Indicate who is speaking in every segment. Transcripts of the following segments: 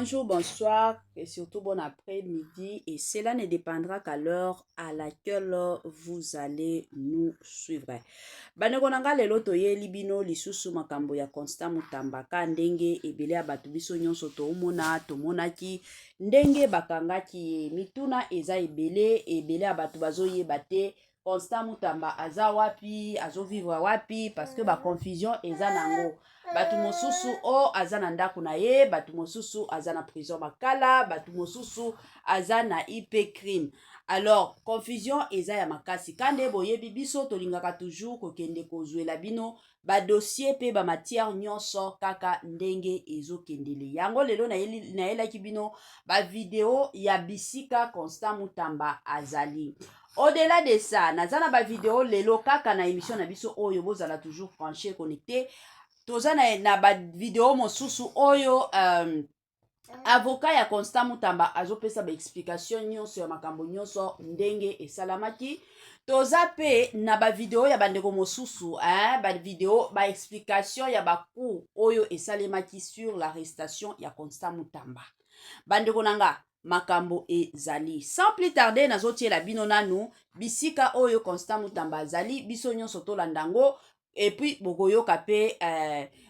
Speaker 1: Bonjour, bonsoir et surtout bon après-midi. Et cela ne dépendra qu'à l'heure à laquelle vous allez nous suivre. Bandeko nanga lelo toyeli bino lisusu makambo ya Constant Mutamba ka ndenge ebele ya bato biso nyonso toomona tomonaki ndenge bakangaki ye mituna eza ebele ya bato bazoyeba te Constant Mutamba aza wapi azovivre wapi parce que ba confusion eza nango. Batu mosusu o aza na ndako na ye, batu mosusu aza na prison makala, batu mosusu aza na IP crime. Alors, confusion eza ya makasi. Kande boyebi biso tolingaka toujours kokende kozwela bino ba dossier pe ba matière nyonso kaka ndenge ezokendele. Yango lelo nayelaki bino ba video ya bisika Constant Mutamba azali. Au-delà de ça, nazana ba video lelo kaka na émission na biso oyo bozala toujours branché connecté. Toza na ba video mosusu oyo avocat ya Constant Mutamba azopesa ba explication nyonso ya makambo nyonso ndenge esalamaki. Toza pe na ba video ya bandeko mosusu ba video ba explication ya ba cours oyo esalemaki sur l'arrestation ya Constant Mutamba. Bandeko nanga makambo ezali. Sans plus tarder nazotiela bino nanu bisika oyo Constant Mutamba azali biso nyonso tolandango. Et puis bokoyoka pe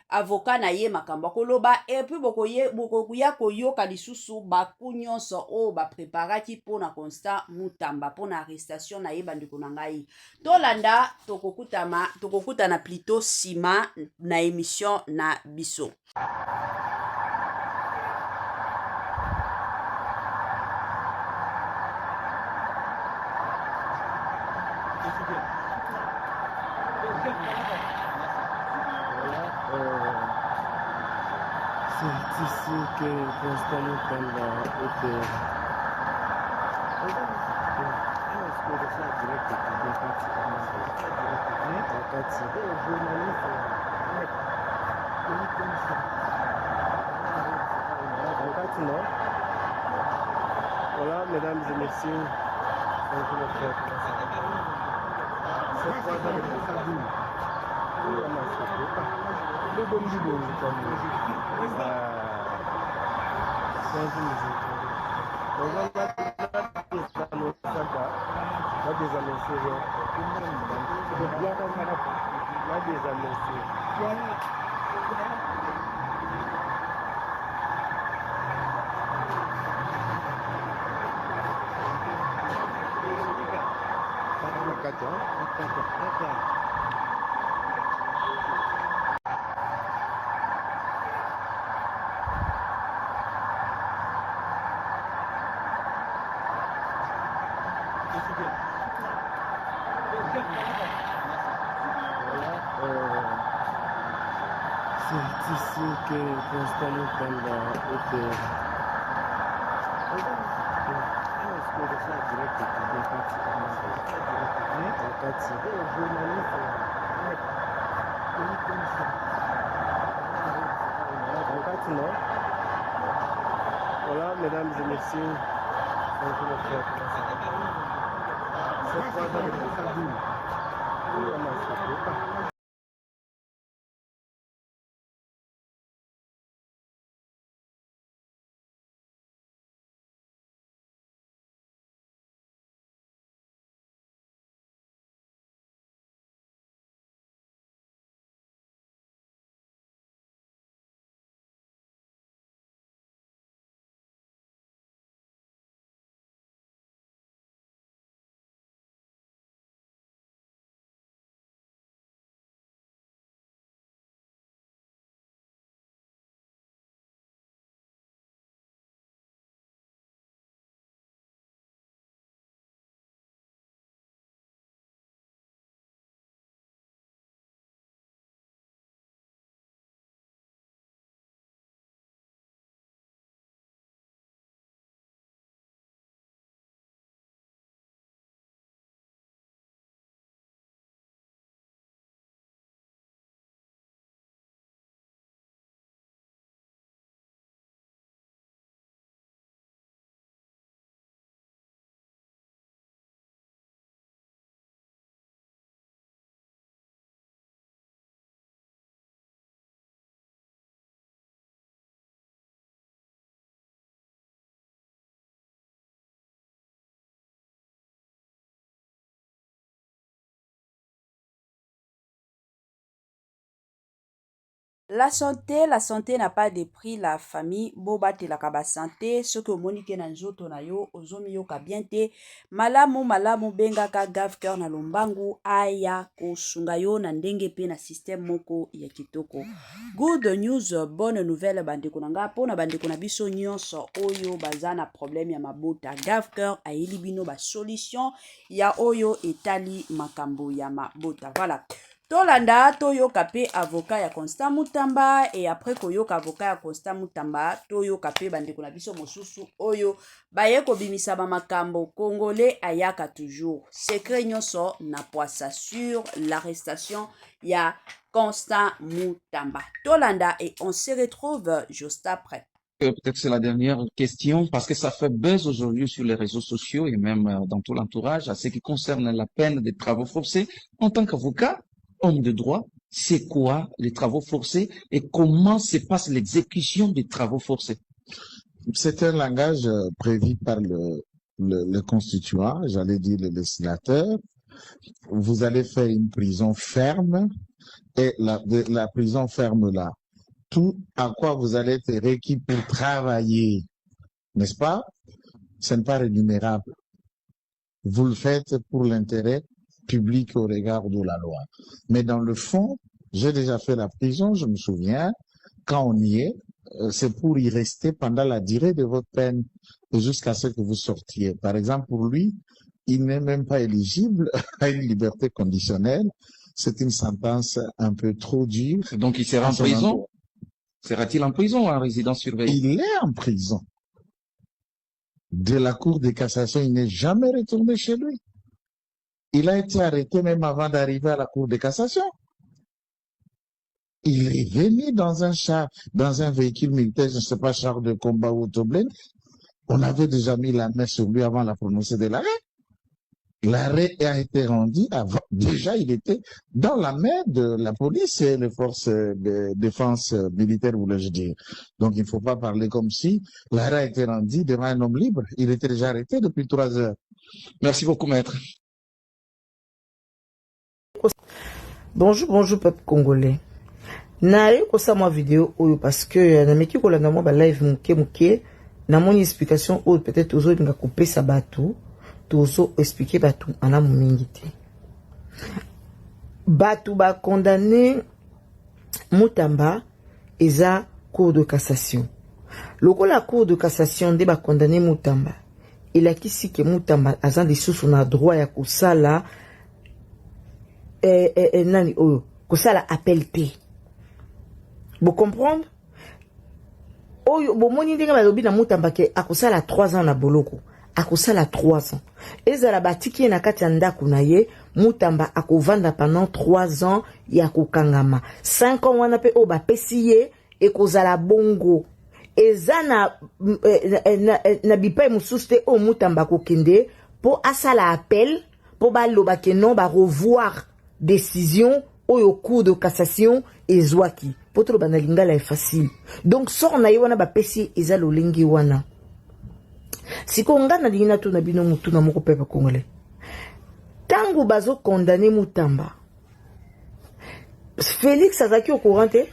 Speaker 1: avocat na ye makambo koloba et puis bokoya koyoka lisusu baku nyonso o ba preparaki pona Constant Mutamba pona arrestation na ye bandeko na ngai tolanda tokokutana plutôt sima na émission na biso.
Speaker 2: C'est ici que Constant Mutamba était. Voilà, mesdames et messieurs, c'est ici que Constant Mutamba était. Voilà, mesdames et messieurs,
Speaker 1: La santé n'a pas de prix. La famille bobate la kaba santé. Ce que monique na nzoto na yo ozomi yo kabiente. Malamu benga ka gave cœur na lombangu aya kosunga yo na ndenge pe na système moko ya kitoko. Good news, bonne nouvelle bandeko na nga pona bandeko na biso nyonso oyo bazana problème ya mabota. Gave cœur ayeli bino ba solution ya oyo etali makambo ya mabota. Voilà. Tolanda toyoka pe avocat ya Constant Mutamba et après koyoka avocat ya Constant Mutamba toyoka pe bandeko na biso mosusu oyo baye kobimisa ba makambo congolais ayaka toujours secret nyonso na poisa sur l'arrestation ya Constant Mutamba. Tolanda et on se retrouve juste après.
Speaker 3: Peut-être c'est la dernière question parce que ça fait buzz aujourd'hui sur les réseaux sociaux et même dans tout l'entourage à ce qui concerne la peine des travaux forcés. En tant qu'avocat, homme de droit, c'est quoi les travaux forcés et comment se passe l'exécution des travaux forcés?
Speaker 4: C'est un langage prévu par le constituant, j'allais dire le législateur. Vous allez faire une prison ferme et la prison ferme là, tout à quoi vous allez être requis pour travailler, n'est-ce pas? Ce n'est pas rémunérable. Vous le faites pour l'intérêt public au regard de la loi. Mais dans le fond, j'ai déjà fait la prison, je me souviens, quand on y est, c'est pour y rester pendant la durée de votre peine jusqu'à ce que vous sortiez. Par exemple, pour lui, il n'est même pas éligible à une liberté conditionnelle. C'est une sentence un peu trop dure.
Speaker 3: Donc il sera en prison? Sera-t-il en prison ou en résidence surveillée?
Speaker 4: Il est en prison. De la Cour de cassation, il n'est jamais retourné chez lui. Il a été arrêté même avant d'arriver à la Cour de cassation. Il est venu dans un véhicule militaire, je ne sais pas, char de combat ou autoblène. On avait déjà mis la main sur lui avant la prononcée de l'arrêt. L'arrêt a été rendu avant. Déjà, il était dans la main de la police et les forces de défense militaire, voulais-je dire. Donc, il ne faut pas parler comme si l'arrêt a été rendu devant un homme libre. Il était déjà arrêté depuis 3 heures.
Speaker 3: Merci beaucoup, maître.
Speaker 5: Bonjour peuple congolais. Naye kosa moi vidéo oyo parce que na meki kolanda moi ba live muke na mon explication oyo peut-être ozo binga couper sa batu tozo expliquer batu ana mingi te. Batu ba condamné Mutamba eza cour de cassation. Loko la cour de cassation de ba condamné Mutamba. Il a kisi que Mutamba azan de sous na droit ya kosala nani oyo kosala appel te. Vous comprenez? Oyo bomoni ndenge balobi na Mutamba ke akosala 3 ans na boloko. Akosala 3 ans. Ezala batiki na kati ya ndako na ye, Mutamba akovanda pendant 3 ans ya kokangama. 5 ans wana pe o bapesi ye ekozala bongo. Eza na bipai mususu te o Mutamba kokende po asala appel po baloba ke non ba revoir décision oyo cour de cassation ezwaki. Potro banalingala est facile. Donc sort na wana ba pesi eza lolengi wana. Siko ngana dina to na bino mutu na moko pepe congolais. Tango bazo condamné Mutamba. Félix azaki au courant te?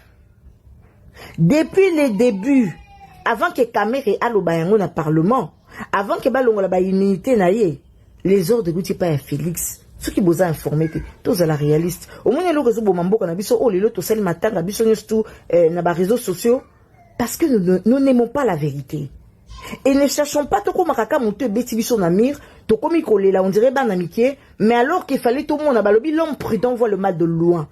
Speaker 5: Depuis le début, avant que Kamere aloba yango na parlement, avant que balongola ba immunité na ye, les ordres gouti pas à Félix. Ceux qui vous ont informé, tous à la réaliste. Au moins, nous avons mambo qu'on a vu oh les lots, c'est le matin, la biso tout na ba réseaux sociaux, parce que nous n'aimons pas la vérité. Et ne cherchons pas tout comme makaka monter beti biso na mire, to komi kolé là, on dirait ban amitié, mais alors qu'il fallait tout le monde à balobi, l'homme prudent voit le mal de loin.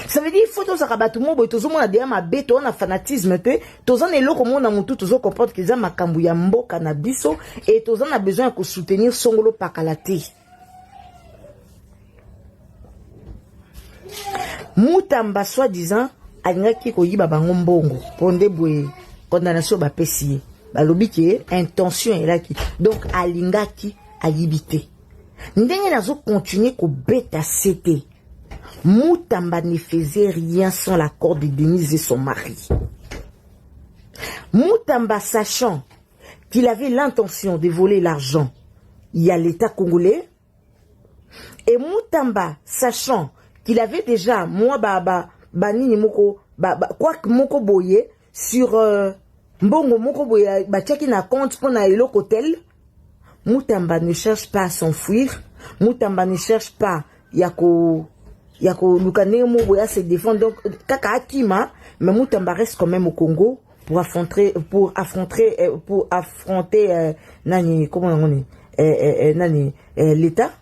Speaker 5: Ça veut dire il faut tous arabat tout le monde, tous monde a derrière ma bête, on a fanatisme, tous en est là comme on a monté, tous comprendre qu'ils ont ma kambuya mboka na biso, et tous en a besoin de soutenir Songolo Pakalate. Mutamba soi-disant alingaki koyiba bango mbongo ponde boye condamnation ba pesi balobi ke intention elaki donc alingaki ayibité ndenge nazo continuer ko beta cité. Mutamba ne faisait rien sans l'accord de Denise et son mari. Mutamba sachant qu'il avait l'intention de voler l'argent, il y a l'État congolais, et Mutamba sachant qu'il avait déjà, moi, banini moko quoi moko boye sur mbongo moko boye batiaki na compte pour na eloko hotel. Mutamba ne cherche pas à s'enfuir. Mutamba ne cherche pas yako lukane mo boya se défendre. Donc kaka akima, mais Mutamba reste quand même au Congo pour affronter nani comment on est nani l'état.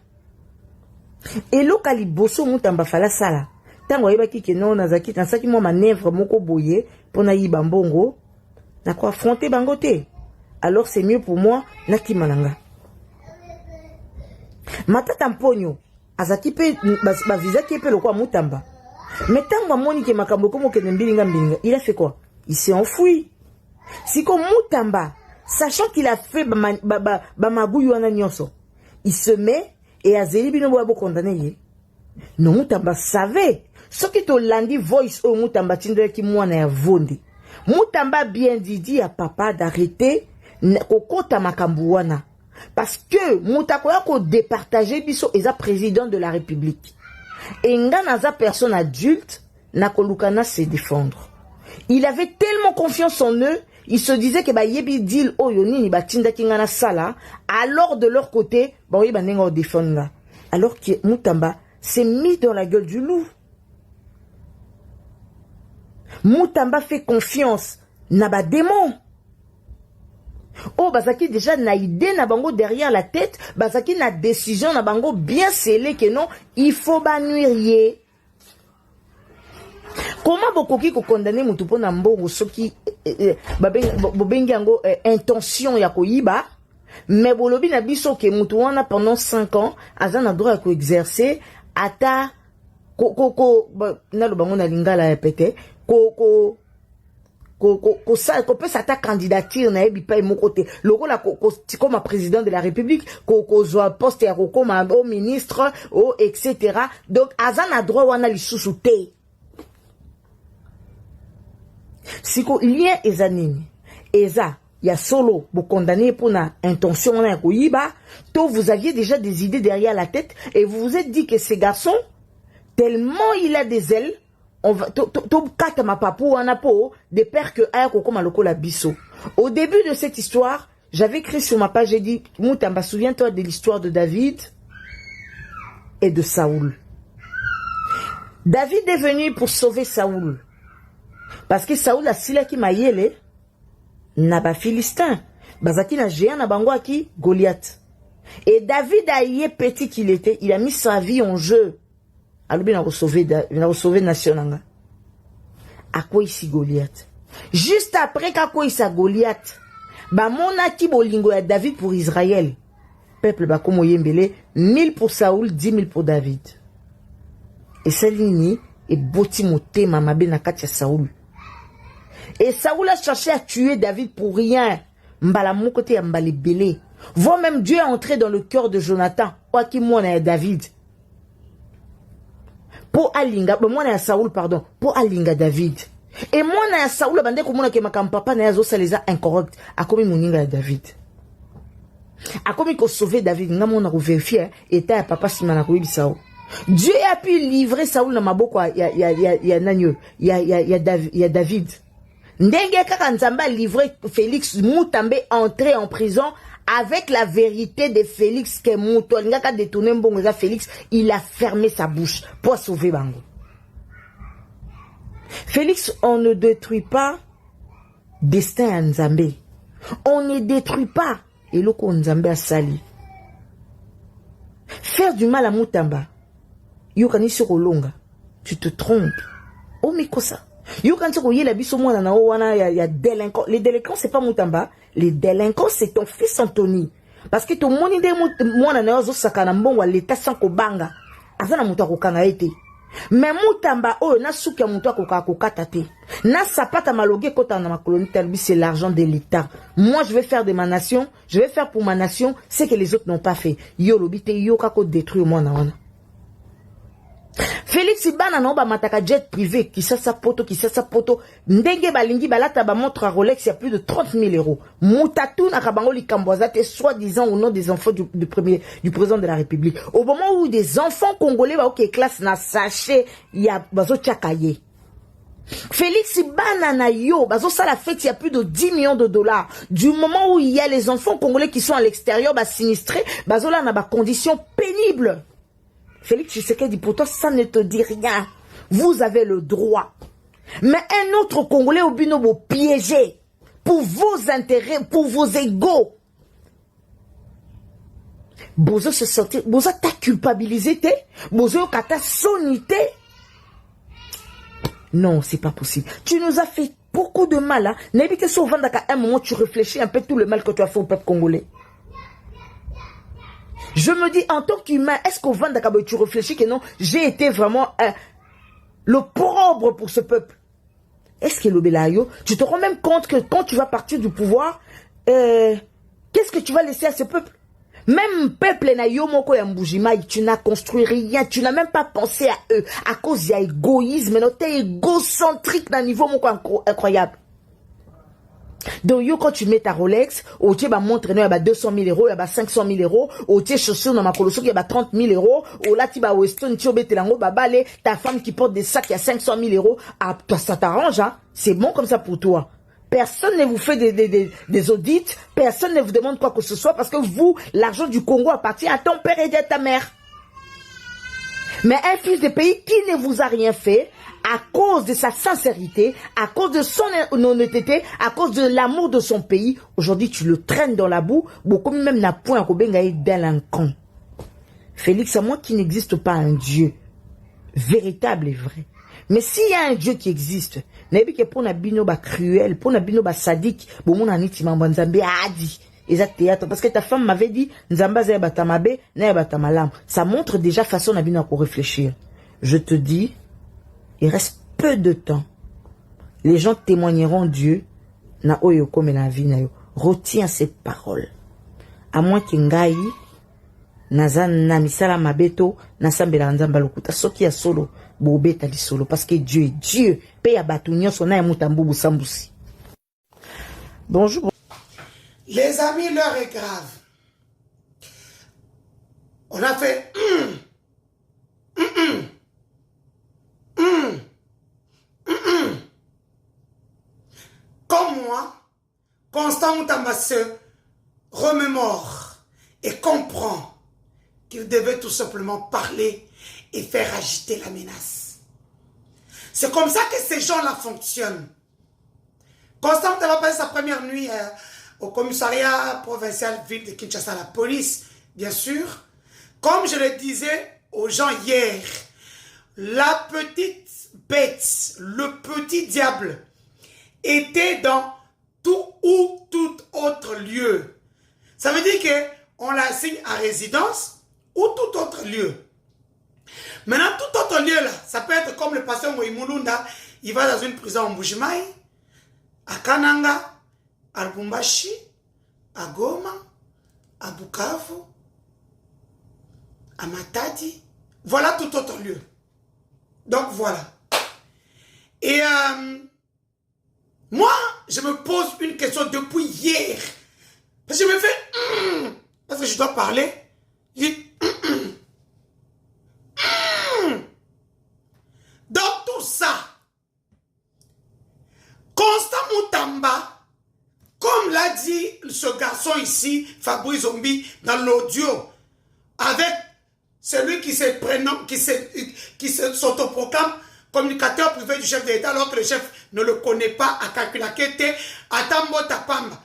Speaker 5: Et lokali boso Mutamba fala sala. Tango yebaki ke non nazaki tansaki mo manœuvre moko boye pour na yiba mbongo na ko affronter bangote. Alors c'est mieux pour moi nakimananga. Matata mponyo azaki pe ba visa ki pe lokwa Mutamba. Mais tango amoni ke makambo komo ke mbilinga, il a fait quoi? Il s'est enfoui. Si comme Mutamba, sachant qu'il a fait magouyo wana nyonso, il se met et azeli bino bo condamné ye. Non Mutamba savait. Ce qui to landi voice au Mutamba tinde ki mwana ya vondi. Mutamba bien dit à papa d'arrêter kokota makambo wana. Parce que Moutakoya ko départager biso eza président de la République. Et ngana personne adulte na kolukana se défendre. Il avait tellement confiance en eux, il se disait que ba yebi deal oyo nini batinda kingana sala, alors de leur côté, ba oui ba nengo défendre. Alors que Mutamba s'est mis dans la gueule du loup. Mutamba fait confiance na ba démon. Oh, Bazaki déjà na idée na bango derrière la tête, Bazaki na décision na bango bien scellé que non, il faut banuire. Comment bokoki ko condamner mutu pona mbongo soki bobengi yango intention ya koyiba, mais bolobi na biso ke mutu wana pendant 5 ans azana droit ko exercer ata na lo bango na lingala ya pete ko peut sa candidature na ebi pa mon côté loko la comme président de la République ko zo poste ya comme au ministre au etc. Donc azana droit wana lisusu te. Siko lien ezanini eza ya solo vous condamné pour na intention na koyiba to vous aviez déjà des idées derrière la tête et vous vous êtes dit que ces garçons tellement il a des ailes on va kata ma papou anapo de père que aya kokoma lokola biso. Au début de cette histoire, j'avais écrit sur ma page, j'ai dit Mutamba, souviens-toi de l'histoire de David et de Saoul. David est venu pour sauver Saoul. Parce que Saoul a sila ki mayele na ba Philistin. Bazaki na géant na bango aki Goliath. Et David a yé petit qu'il était, il a mis sa vie en jeu. Alors bien il a sauvé nation. À quoi ici Goliath? Juste après qu'à quoi ici Goliath, ba mona ki bolingo ya David pour Israël. Peuple ba komo yembele 1000 pour Saoul, 10 000 pour David. Et Salini et boti moté mama be na kati ya Saoul. Et Saoul a cherché à tuer David pour rien. Mbala mon côté ya mbali belé. Voire même Dieu est entré dans le cœur de Jonathan. Oaki mona ya David. Pour alinga, moi na Saoul pardon, pour alinga David. Et moi na Saoul bande ko mona ke makam papa na yazo saleza incorrect. Akomi moninga ya David. Akomi ko sauver David, nga mona ko vérifier état ya papa simana ko Saoul. Dieu a pu livrer Saoul na maboko ya nanyo, ya David. Ndenge kaka Nzamba livré Félix Moutambe entré en prison avec la vérité de Félix que Moutolinga a détourné mbongo Félix, il a fermé sa bouche pour sauver Bango. Félix, on ne détruit pas destin à Nzambe. On ne détruit pas et le Nzambe a sali. Faire du mal à Moutamba, yokani sur Olonga, tu te trompes. Oh mikosa. Yokan tu koye la biso mwana na wana ya délinquant. Les délinquants c'est pas Moutamba, les délinquants c'est ton fils Anthony. Parce que ton moni de mwana na zo sakana mbongo l'état sans ko banga. Azana mutu akokanga ete. Mais Moutamba oh na suki ya mutu akokata te. Na sapata maloge kota na makoloni talbi c'est l'argent de l'État. Moi je vais faire de ma nation, je vais faire pour ma nation ce que les autres n'ont pas fait. Yo lobite yo kako détruire mwana wana. Félix Ibana no ba mataka jet privé qui sa poto ndenge balingi balata ba montre à Rolex il y a plus de 30 000 euros. Moutatou na kabango likambozate soi-disant au nom des enfants du président de la République. Au moment où des enfants congolais ba ok classe na sachet ya bazo tchakaye. Félix Banana yo, ça la fête, il y a plus de 10 millions de dollars. Du moment où il y a les enfants congolais qui sont à l'extérieur, sinistrés, là, on a des conditions pénibles. Félix Tshisekedi, pour toi, ça ne te dit rien. Vous avez le droit. Mais un autre Congolais au binobo piégé pour vos intérêts, pour vos égaux. Bozo se sentir, Bozo t'a culpabilisé, Bozo kata sonité. Non, c'est pas possible. Tu nous as fait beaucoup de mal. Hein? N'est-ce que souvent, à un moment, tu réfléchis un peu tout le mal que tu as fait au peuple congolais. Je me dis, en tant qu'humain, est-ce qu'au Vandaka, tu réfléchis que non, j'ai été vraiment l'opprobre pour ce peuple. Est-ce que le Belayo, tu te rends même compte que quand tu vas partir du pouvoir, qu'est-ce que tu vas laisser à ce peuple? Même peuple Nayomoko Yambujimai, tu n'as construit rien, tu n'as même pas pensé à eux, à cause de l'égoïsme, t'es égocentrique d'un niveau incroyable. Donc, quand tu mets ta Rolex, au tiers, montre, il y a 200 000 euros, il y a 500 000 euros, au tiers, chaussures, dans ma colosso, il y a 30 000 euros, au là, tu vas Weston, tu vas ta femme qui porte des sacs, il y a 500 000 euros, ah, toi, ça t'arrange, hein? C'est bon comme ça pour toi. Personne ne vous fait des audits, personne ne vous demande quoi que ce soit, parce que vous, l'argent du Congo appartient à ton père et à ta mère. Mais un fils de pays qui ne vous a rien fait, à cause de sa sincérité, à cause de son honnêteté, à cause de l'amour de son pays, aujourd'hui tu le traînes dans la boue, beaucoup même n'a point à Kobengaï délinquant. Félix, à moi qui n'existe pas un Dieu véritable et vrai. Mais s'il y a un Dieu qui existe, n'est-ce pas pour nabino ba cruel, pour nabino ba sadique, bon mon aniti mambanzambe adi. Théâtre, parce que ta femme m'avait dit, Nzamba zaya batamabe, naya batamalam. Ça montre déjà façon nabino pour réfléchir. Je te dis, il reste peu de temps. Les gens témoigneront Dieu. Na oyo comme la vie na yo. Retiens ces paroles. À moins qu'Ngaï, Nazan na misala mabeto, Nasambela nzamba lokuta. Soki ya solo, bobeta li solo. Parce que Dieu est Dieu. Pe ya batunyo sona ya mutambubu sambusi. Bonjour.
Speaker 6: Les amis, l'heure est grave. On a fait Comme moi, Constant Moutamba se remémore et comprend qu'il devait tout simplement parler et faire agiter la menace. C'est comme ça que ces gens-là fonctionnent. Constant Moutamba a passé sa première nuit au commissariat provincial ville de Kinshasa, la police, bien sûr. Comme je le disais aux gens hier, la petite bête, le petit diable, était dans tout ou tout autre lieu. Ça veut dire qu'on l'assigne à résidence ou tout autre lieu. Maintenant, tout autre lieu là, ça peut être comme le pasteur Moïmoulunda, il va dans une prison en Mbujimaï, à Kananga, à Lubumbashi, à Goma, à Bukavu, à Matadi. Voilà tout autre lieu. Donc voilà. Et moi, je me pose une question depuis hier. Parce que je me fais... parce que je dois parler. Je dis... Dans tout ça, Constant Moutamba, comme l'a dit ce garçon ici, Fabrice Zombi, dans l'audio, avec celui qui s'autoproclame communicateur privé du chef de l'État, alors que le chef ne le connaît pas, à calculaquete, à Tambo Tapamba.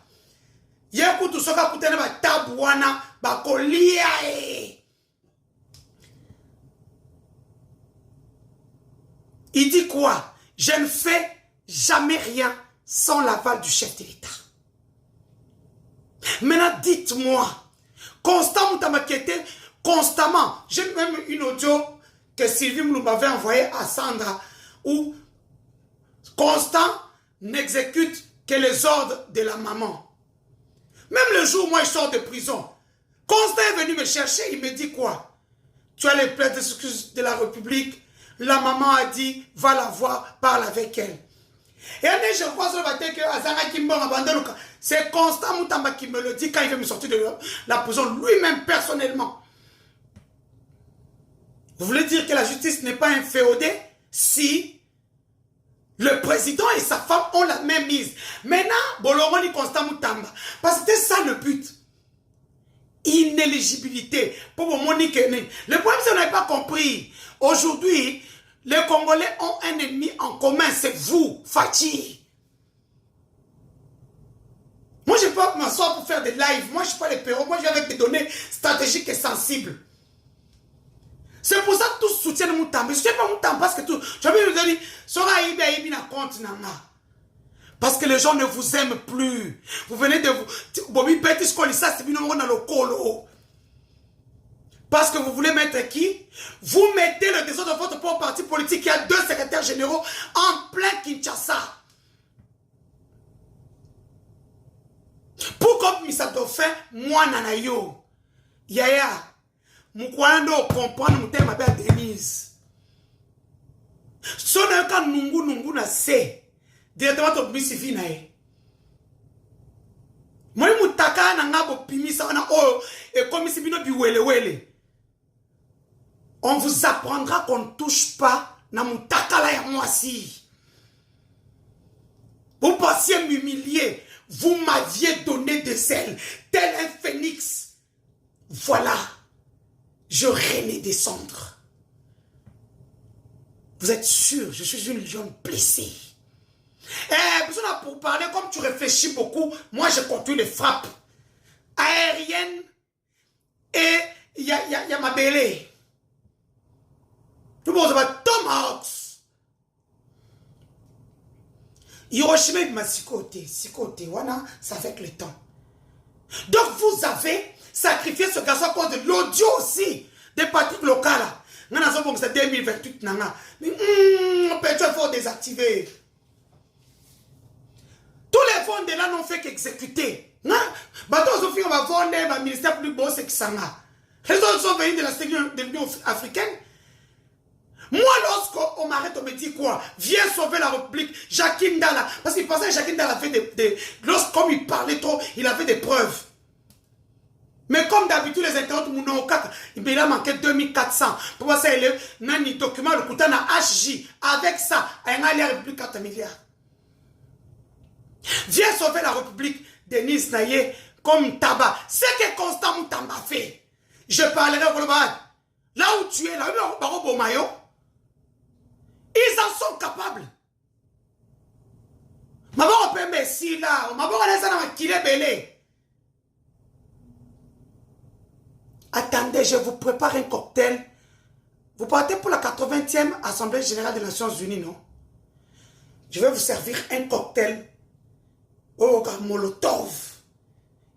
Speaker 6: Yekutu soka kutene ba tabuana, ba kolia e. Il dit quoi? Je ne fais jamais rien sans l'aval du chef de l'État. Maintenant, dites-moi, Constant Moutamba qui était constamment, j'ai même une audio que Sylvie nous m'avait envoyée à Sandra, où Constant n'exécute que les ordres de la maman. Même le jour où moi je sors de prison, Constant est venu me chercher, il me dit quoi? Tu as les plaintes d'excuses de la République, la maman a dit, va la voir, parle avec elle. Et je crois sur le que Azara Kimbon abandonne. C'est Constant Moutamba qui me le dit quand il veut me sortir de la prison, lui-même personnellement. Vous voulez dire que la justice n'est pas inféodée? Si Le président et sa femme ont la même mise. Maintenant, Boloroni Constant Moutamba. Parce que c'était ça le but. Inéligibilité. Pour Monique. Le problème, c'est qu'on n'avez pas compris. Aujourd'hui, les Congolais ont un ennemi en commun. C'est vous, Fatih. Moi, je ne peux pas m'asseoir pour faire des lives. Moi, je ne suis pas les perros. Moi, je viens avec des données stratégiques et sensibles. C'est pour ça que tous soutiennent Moutamba. Je ne soutiens pas Moutamba parce que tout. Tu as vu, je dis, Sora Ibi Ibi na compte nana. Parce que les gens ne vous aiment plus. Vous venez de vous. Bobi Petit Skolissa, c'est bien dans le colo. Parce que vous voulez mettre qui? Vous mettez le désordre de votre propre parti politique qui a 2 secrétaires généraux en plein Kinshasa. Pour comme Missa Dauphin, moi nanayo. Yaya. Moukwando comprendre mon thème avec Denise. Si on a un cas nungu na se. Directement to bisifi na e. Moi moutaka na ngabo pimisa na o et comme si bino biwele. On vous apprendra qu'on ne touche pas na moutaka la ya moi si. Vous pensiez m'humilier. Vous m'aviez donné des ailes, tel un phénix. Voilà, je renais des cendres. Vous êtes sûr, je suis une lionne blessée. Pour parler, comme tu réfléchis beaucoup, moi je continue les frappes aériennes et il y a ma bélée. Tout le monde va Tomahawks. Hiroshima et Masikote, voilà, ça fait que le temps. Donc vous avez sacrifié ce garçon à cause de l'audio aussi des partis locaux. Nous avons 2028. On peut il faut désactiver. Tous les fonds de là n'ont fait qu'exécuter. Bateau Sophie, on va vendre le ministère plus beau, c'est que ça. Les autres sont venus de la Sécurité de l'Union africaine. Moi, lorsqu'on m'arrête, on me dit quoi? Viens sauver la République, Jacques Ndala. Parce qu'il pensait que Jacques Ndala avait comme il parlait trop, il avait des preuves. Mais comme d'habitude, les internautes, il a manqué 2400. Pour moi, ça, il y a un document, le coup na HJ. Avec ça, il y a la République 4 milliards. Viens sauver la République, Denis Naye, comme tabac. C'est que Constant Moutamba fait. Je parlerai au global. Là où tu es, là où Bomayo, ils en sont capables. Ma bonne on peut messi là, ma bonne on a belé. Attendez, je vous prépare un cocktail. Vous partez pour la 80e Assemblée Générale des Nations Unies, non? Je vais vous servir un cocktail au Molotov.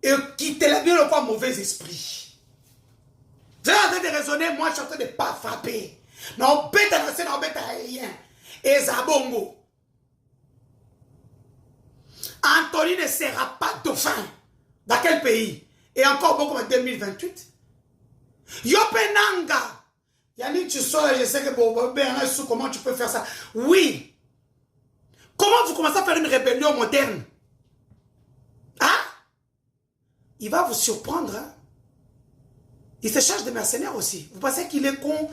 Speaker 6: Et quittez-le bien le pas mauvais esprit. Vous êtes en train de raisonner, moi je suis en train de ne pas frapper. Non, bête à lancer, non, bête à rien. Et Zabongo. Anthony ne sera pas dauphin. Dans quel pays? Et encore beaucoup en 2028. Yopenanga. Yannick, tu sors, je sais que comment tu peux faire ça? Oui. Comment vous commencez à faire une rébellion moderne? Hein? Il va vous surprendre, hein? Il se charge de mercenaires aussi. Vous pensez qu'il est con?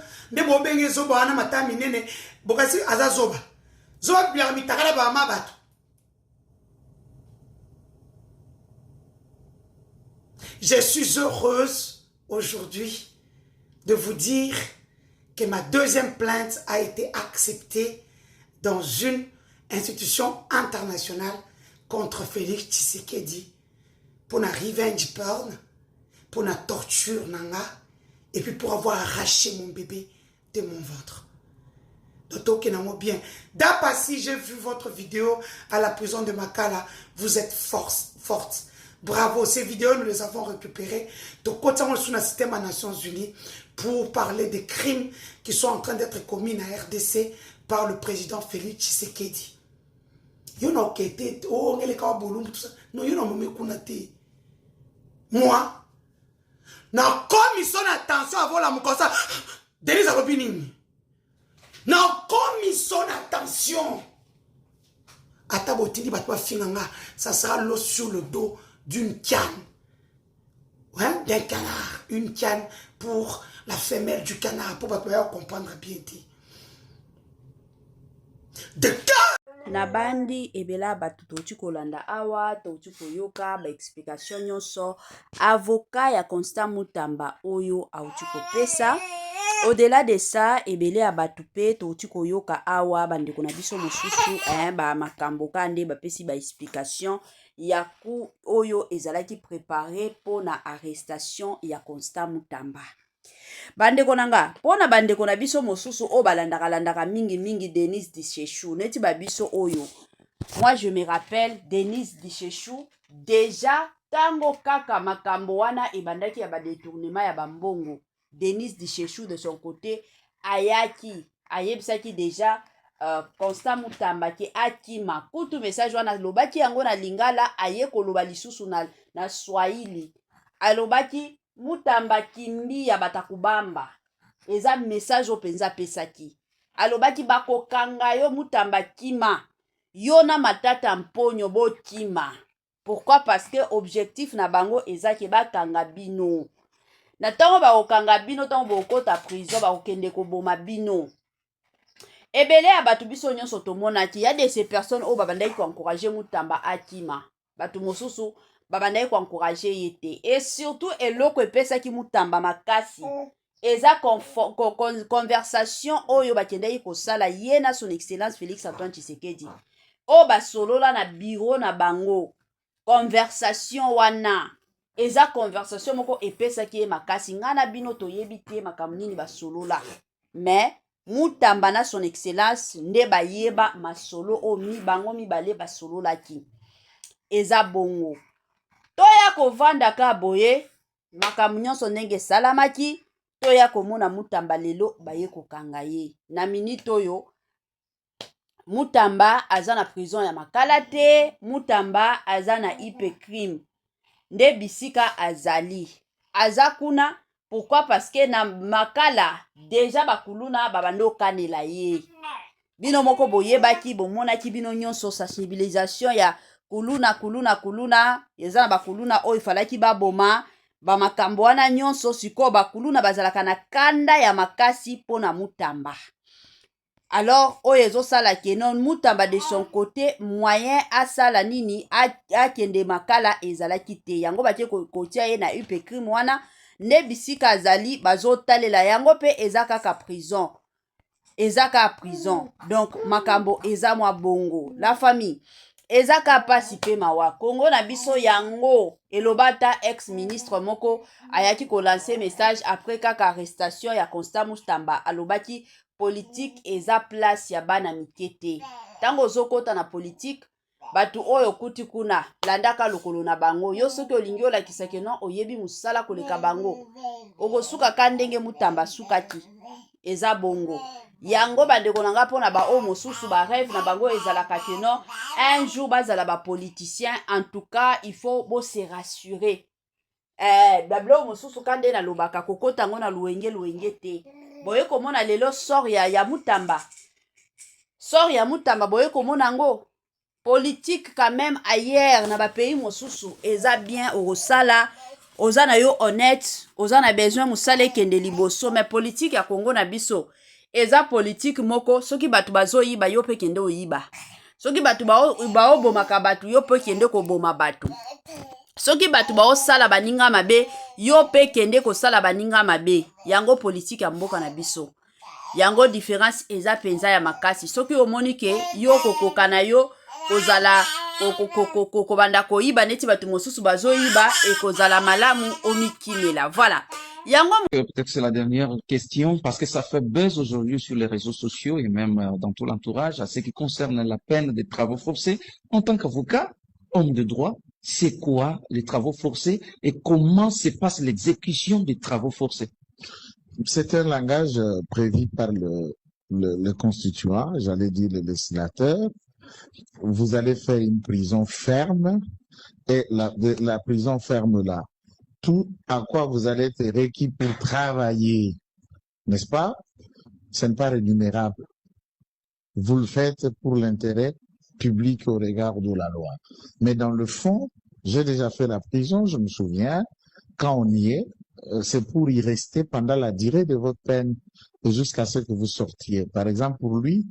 Speaker 6: Je suis heureuse aujourd'hui de vous dire que ma 2e plainte a été acceptée dans une institution internationale contre Félix Tshisekedi pour la revenge porn, pour la torture nanga, et puis pour avoir arraché mon bébé de mon ventre. Donc, bien. D'après si j'ai vu votre vidéo à la prison de Makala, vous êtes forte. Bravo, ces vidéos, nous les avons récupérées. Donc, quand on est sous le système des Nations Unies pour parler des crimes qui sont en train d'être commis en RDC par le président Félix Tshisekedi. Moi, na commission d'attention avant la moukosa, Denise Alobinini. Na commission d'attention. Atabotini batwa finanga, ça sera l'eau sur le dos d'une canne. Hein? D'un canard. Une canne pour la femelle du canard, pour batwa comprendre bien dit. De canne.
Speaker 1: na bandi ebela bato touti kolanda awa touti koyoka baexplication nyonso avocat ya Constant Mutamba oyo auti kopesa. Au-delà de ça, ebele ya bato pe touti koyoka awa bandeko na biso mosusu ba makambo kande bapesi ba explication ya ku oyo ezalaki préparé pour na arrestation ya Constant Mutamba. Bandeko nanga, pona bandeko na biso mosusu o balandaka mingi Denise Dichechou, neti babiso oyo. Moi je me rappelle Denise Dichechou déjà tango kaka makambo wana ebandaki ya ba détournement ya bambongo. Denise Dichechou de son côté ayebisaki déjà Constant Mutamba ki akima kutu message wana lobaki yango na lingala aye koloba lisusu na Swahili. Alobaki Mutamba kimbi ya batakubamba. Eza message openza pesaki. Alobaki bakokanga yo Mutamba kima. Yo na matata mponyo bo kima. Pourquoi? Parce que objectif na bango ezaki bakanga bino. Na tango bakokanga bino tango bokota prison bakokende koboma bino. Ebele ya batu biso nyonso tomonaki ya de ces personnes o babandaki ko encourager Mutamba akima. Batu mosusu babandaki ko encourager yete. Et surtout eloko epesaki Mutamba makasi. Eza conversation oyo bakendaki kosala ye na son excellence Félix Antoine Tshisekedi. O basolola na bureau na bango. Conversation wana. Eza conversation moko epesaki ye makasi. Ngana bino toyebi te makambo nini basolola. Mais Mutamba na son excellence nde bayeba masolo o bango mibale basololaki. Eza bongo. Toya kovanda ka boye makambo nyonso ndenge salamaki. Toya komona Mutamba lelo baye kokanga ye. Na minute oyo Mutamba aza na prison ya makala te. Mutamba aza na IP crime. Nde bisika azali. Aza kuna. Pourquoi? Parce que na makala déjà bakuluna babando kanela ye. Bino moko boyebaki bomonaki bino nyonso sensibilisation ya kuluna. Eza na bakuluna oyo falaki baboma. Ba makambo wana nyonso siko bakuluna bazalaka na kanda ya makasi pona Mutamba. Alors oyo ezosala kenon Mutamba de son côté moyen asala nini akende makala ezalaki te. Yango batie kotia ye na UP crime wana nde bisika azali bazotalela yango pe ezaka prison. Ezaka prison. Donc makambo eza mwa bongo. La famille ezaka pasi pe mawa. Kongo na biso yango elobata ex-ministre moko ayaki ko lancer message après kaka arrestation ya Constant Mutamba. Alobaki politique eza place ya bana mikete. Tango zokota na politique batu oyo kuti kuna landaka lokolo na bango. Yo soki olingi olakisaki non oyebi musala koleka bango. Okosuka kandenge Mutamba sukaki. Eza bongo. Yango bandeko nanga pona ba o mosusu ba rêve na bango ezalaka ke non un jour bazala ba politicien. En tout cas il faut bo se rassurer. Dablo mosusu kande na lobaka kokota ngo na luenge te. Boye komona lelo sort ya Mutamba. Sort ya Mutamba boye komona ngo. Politique quand même ailleurs na ba pays mosusu eza bien orosala. Oza na yo honnête. Oza na besoin musale kende liboso. Mais politique ya Congo na biso. Eza politique moko. Soki batu bazo yiba yo pe kende oyiba. Soki batu bao bomaka batu yo pe kende ko boma batu. Soki batu bao sala baninga mabe yo pe kende ko sala baninga mabe. Yango politique ya mboka na biso. Yango différence eza penza ya makasi. Soki omoni ke yo kokoka na yo kozala banda koyiba neti batu mosusu bazo yiba e kozala malamu omikimela. Voilà. Yango
Speaker 3: Peut-être c'est la dernière question parce que ça fait buzz aujourd'hui sur les réseaux sociaux et même dans tout l'entourage à ce qui concerne la peine des travaux forcés. En tant qu'avocat, homme de droit, c'est quoi les travaux forcés et comment se passe l'exécution des travaux forcés?
Speaker 4: C'est un langage prévu par le constituant, j'allais dire le sénateur. Vous allez faire une prison ferme et la prison ferme là, tout à quoi vous allez être requis pour travailler, n'est-ce pas? Ce n'est pas rémunérable. Vous le faites pour l'intérêt public au regard de la loi. Mais dans le fond, j'ai déjà fait la prison, je me souviens, quand on y est, c'est pour y rester pendant la durée de votre peine et jusqu'à ce que vous sortiez. Par exemple, pour lui,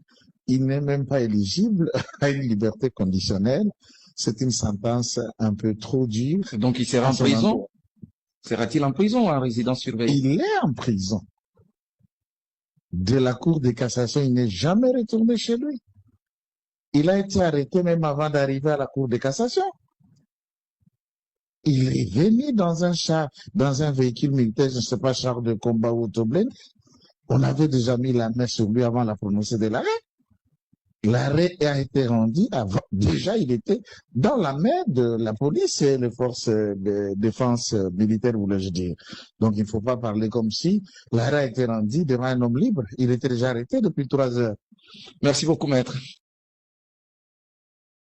Speaker 4: il n'est même pas éligible à une liberté conditionnelle. C'est une sentence un peu trop dure.
Speaker 3: Donc il sera
Speaker 4: à
Speaker 3: en
Speaker 4: son
Speaker 3: prison?
Speaker 4: endroit.
Speaker 3: Sera-t-il en prison ou en résidence surveillée?
Speaker 4: Il est en prison. De la Cour de cassation, il n'est jamais retourné chez lui. Il a été arrêté même avant d'arriver à la Cour de cassation. Il est venu dans un véhicule militaire, je ne sais pas, char de combat ou autoblène. On avait déjà mis la main sur lui avant la prononcée de l'arrêt. L'arrêt a été rendu avant. Déjà, il était dans la main de la police et les forces de défense militaire, voulais-je dire. Donc, il ne faut pas parler comme si l'arrêt a été rendu devant un homme libre. Il était déjà arrêté depuis 3 heures.
Speaker 3: Merci beaucoup, maître.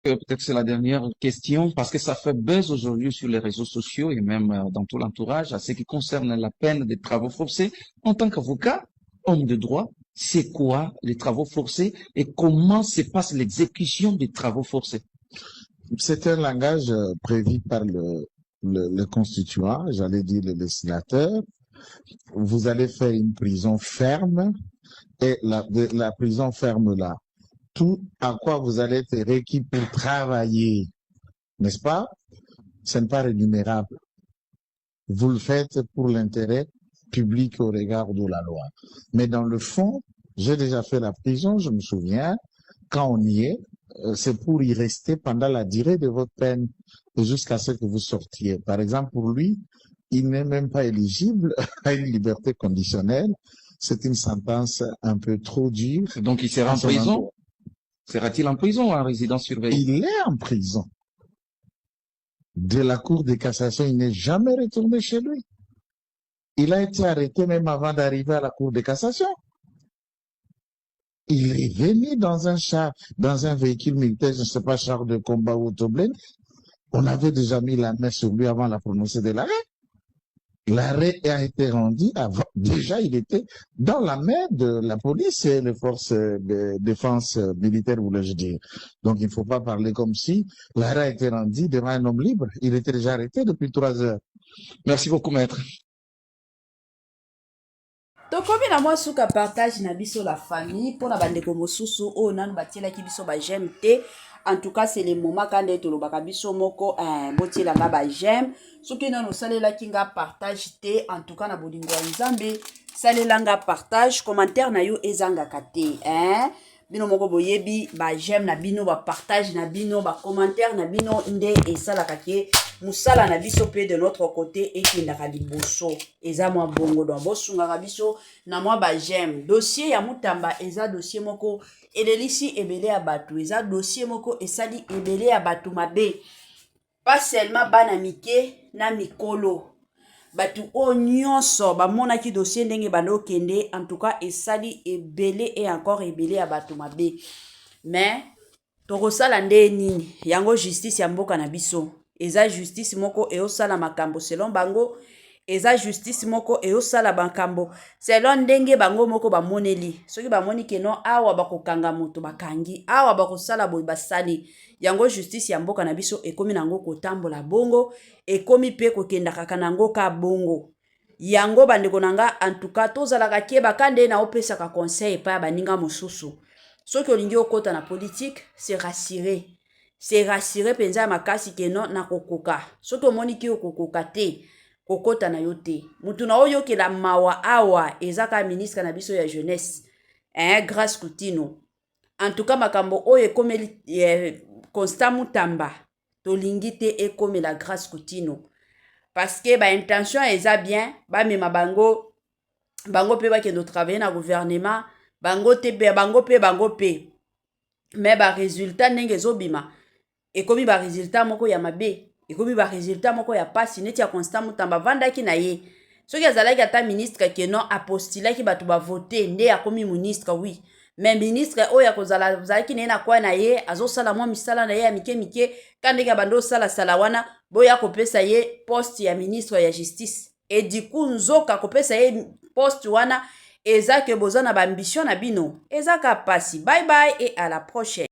Speaker 3: Peut-être que c'est la dernière question parce que ça fait buzz aujourd'hui sur les réseaux sociaux et même dans tout l'entourage à ce qui concerne la peine des travaux forcés. En tant qu'avocat, homme de droit, c'est quoi les travaux forcés et comment se passe l'exécution des travaux forcés?
Speaker 4: C'est un langage prévu par le constituant, j'allais dire le législateur. Vous allez faire une prison ferme et la prison ferme là, tout à quoi vous allez être requis pour travailler, n'est-ce pas? Ce n'est pas rémunérable. Vous le faites pour l'intérêt public au regard de la loi. Mais dans le fond, j'ai déjà fait la prison, je me souviens, quand on y est, c'est pour y rester pendant la durée de votre peine jusqu'à ce que vous sortiez. Par exemple, pour lui, il n'est même pas éligible à une liberté conditionnelle. C'est une sentence un peu trop dure.
Speaker 3: Donc il sera en prison? Sera-t-il en prison ou en résidence surveillée?
Speaker 4: Il est en prison. De la Cour de cassation, il n'est jamais retourné chez lui. Il a été arrêté même avant d'arriver à la Cour de cassation. Il est venu dans un véhicule militaire, je ne sais pas, char de combat ou autoblène. On avait déjà mis la main sur lui avant la prononcée de l'arrêt. L'arrêt a été rendu avant. Déjà, il était dans la main de la police et les forces de défense militaire, voulais-je dire. Donc, il ne faut pas parler comme si l'arrêt a été rendu devant un homme libre. Il était déjà arrêté depuis 3 heures.
Speaker 3: Merci beaucoup, maître.
Speaker 1: tokomi na mwa suka partage na biso la famille mpona bandeko mosusu oyo nanu batielaki biso bageme te. En tout cas, c'est le moment quand nde tolobaka biso moko botielanga bageme soki nanu osalelaki nga partage te. En tout cas, na bolingo ya nzambe salelanga partage, commentaire na yo ezangaka te bino moko boyebi bageme na bino, bapartage na bino, bacommentaire na bino nde esalaka ke musala na biso pe de notre côté ekendaka liboso. Eza mwa bongo don bosungaka biso na mwa bageme. Dossier ya Mutamba eza dossier moko elelisi ebele ya bato, eza dossier moko esali ebele ya bato mabe, pas seulement bana mike na mikolo, bato oyo nyonso bamonaki dossier ndenge bando okende. En tout cas, esali ebele et encore ebele ya bato mabe, mais tokosala nde nini? Yango justice ya mboka na biso eza justice moko eosala makambo selon bango, eza justice moko eosala makambo selon ndenge bango moko bamoneli. Soki bamoni keno awa bakokanga moto bakangi, awa bakosala boye basali. Yango justice ya mboka na biso ekomi nango kotambola bongo, ekomi pe kokenda kaka nango ka bongo. Yango bandeko nanga, en tout cas tozalaka keba kande na opesaka conseil pa baninga mosusu. Soki olingi okota na politique, c'est rassuré penza makasi keno na kokoka. Soki omoni ki okokoka te, kokota na yo te. Mutu na oyo ke la mawa awa ezaka ministre na biso ya jeunesse, Grace Coutinho. En tout cas, makambo oyo ekomeli Constant Mutamba tolingi te ekomela Grace Coutinho, parce que ba intention eza bien, ba mema bango pe bakendo travailler na gouvernement, bango pe mais ba résultat ndenge ezobima ekomi ba résultat moko ya mabe, ekomi ba résultat moko ya pasi neti ya Constant Mutamba vandaki na ye. Soki azalaki ata ministre keno apostulaki bato ba voter nde akomi ministre, oui, mais ministre oyo akozala zalaki na ye na kwa na ye azosala mwa misala na ye ya mike kandenge bando osala sala wana boya kopesa ye poste ya ministre ya justice. Et du coup nzoka kopesa ye poste wana eza ke boza na ba ambition na bino, eza ka pasi. Bye bye et à la prochaine.